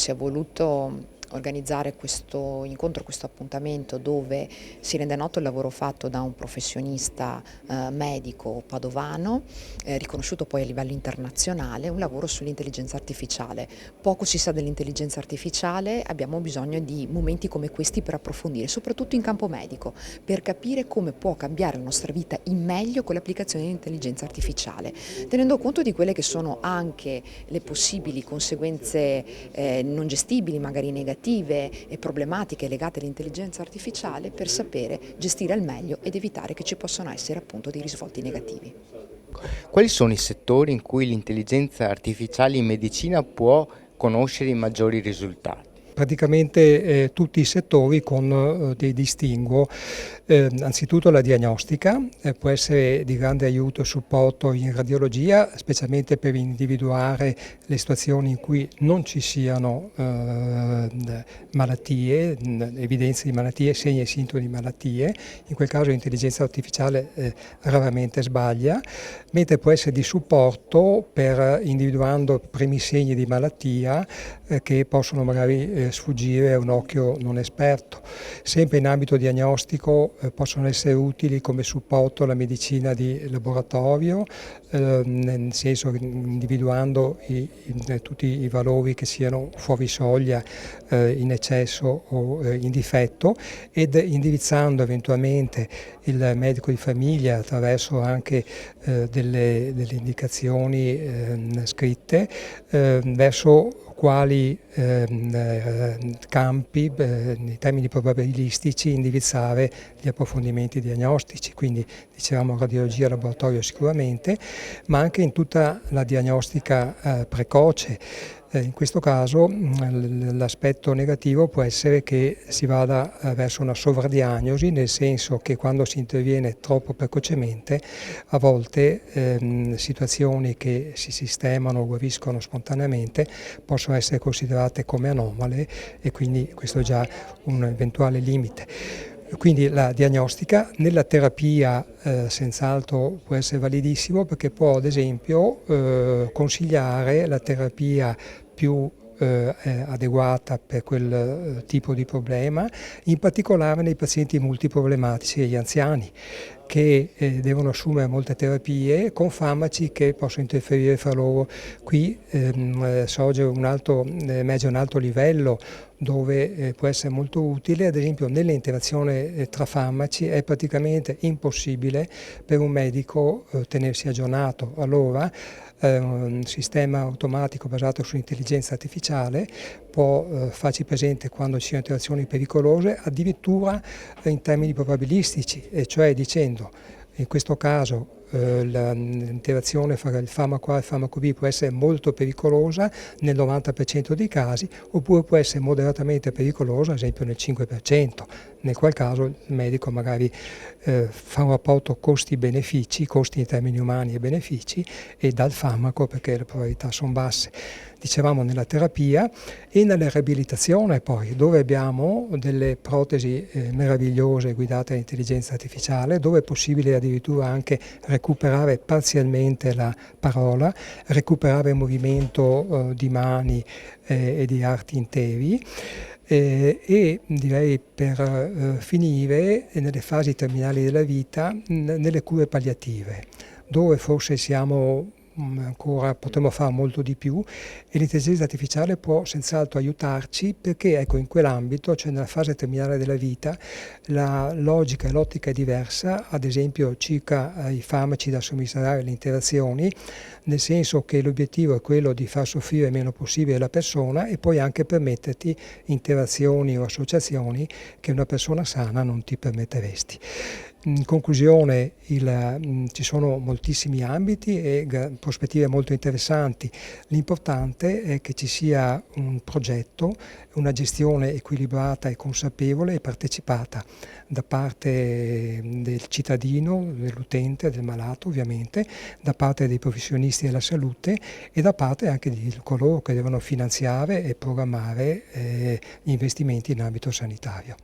si è voluto organizzare questo incontro, questo appuntamento dove si rende noto il lavoro fatto da un professionista medico padovano, riconosciuto poi a livello internazionale, un lavoro sull'intelligenza artificiale. Poco si sa dell'intelligenza artificiale, abbiamo bisogno di momenti come questi per approfondire, soprattutto in campo medico, per capire come può cambiare la nostra vita in meglio con l'applicazione dell'intelligenza artificiale, tenendo conto di quelle che sono anche le possibili conseguenze non gestibili, magari negative e problematiche legate all'intelligenza artificiale, per sapere gestire al meglio ed evitare che ci possano essere appunto dei risvolti negativi. Quali sono i settori in cui l'intelligenza artificiale in medicina può conoscere i maggiori risultati? Praticamente tutti i settori con dei distinguo. Anzitutto la diagnostica può essere di grande aiuto e supporto in radiologia, specialmente per individuare le situazioni in cui non ci siano malattie, evidenze di malattie, segni e sintomi di malattie. In quel caso l'intelligenza artificiale raramente sbaglia, mentre può essere di supporto per individuando primi segni di malattia che possono magari sfuggire a un occhio non esperto. Sempre in ambito diagnostico possono essere utili come supporto alla medicina di laboratorio, nel senso che individuando tutti i valori che siano fuori soglia, in eccesso o in difetto, ed indirizzando eventualmente il medico di famiglia attraverso anche delle indicazioni scritte verso quali campi, nei termini probabilistici, indirizzare gli approfondimenti diagnostici, quindi dicevamo radiologia, laboratorio sicuramente, ma anche in tutta la diagnostica precoce. In questo caso l'aspetto negativo può essere che si vada verso una sovradiagnosi, nel senso che quando si interviene troppo precocemente, a volte situazioni che si sistemano o guariscono spontaneamente possono essere considerate come anomale, e quindi questo è già un eventuale limite. Quindi la diagnostica nella terapia senz'altro può essere validissimo, perché può ad esempio consigliare la terapia più adeguata per quel tipo di problema, in particolare nei pazienti multiproblematici e gli anziani, che devono assumere molte terapie con farmaci che possono interferire fra loro. Qui emerge un alto livello dove può essere molto utile, ad esempio nell'interazione tra farmaci è praticamente impossibile per un medico tenersi aggiornato. Allora un sistema automatico basato sull'intelligenza artificiale può farci presente quando ci sono interazioni pericolose, addirittura in termini probabilistici, e cioè dicendo in questo caso l'interazione fra il farmaco A e il farmaco B può essere molto pericolosa nel 90% dei casi, oppure può essere moderatamente pericolosa, ad esempio nel 5%, nel qual caso il medico magari fa un rapporto costi-benefici, costi in termini umani e benefici, e dà il farmaco perché le probabilità sono basse. Dicevamo nella terapia e nella riabilitazione poi, dove abbiamo delle protesi meravigliose guidate dall'intelligenza artificiale, dove è possibile addirittura anche recuperare parzialmente la parola, recuperare il movimento di mani e di arti interi. E direi per finire, nelle fasi terminali della vita, nelle cure palliative, dove forse siamo ancora, potremmo fare molto di più, e l'intelligenza artificiale può senz'altro aiutarci, perché ecco, in quell'ambito, cioè nella fase terminale della vita, la logica e l'ottica è diversa, ad esempio circa i farmaci da somministrare, le interazioni, nel senso che l'obiettivo è quello di far soffrire il meno possibile la persona e poi anche permetterti interazioni o associazioni che una persona sana non ti permetteresti. In conclusione, ci sono moltissimi ambiti e prospettive molto interessanti. L'importante è che ci sia un progetto, una gestione equilibrata e consapevole e partecipata da parte del cittadino, dell'utente, del malato ovviamente, da parte dei professionisti della salute e da parte anche di coloro che devono finanziare e programmare gli investimenti in ambito sanitario.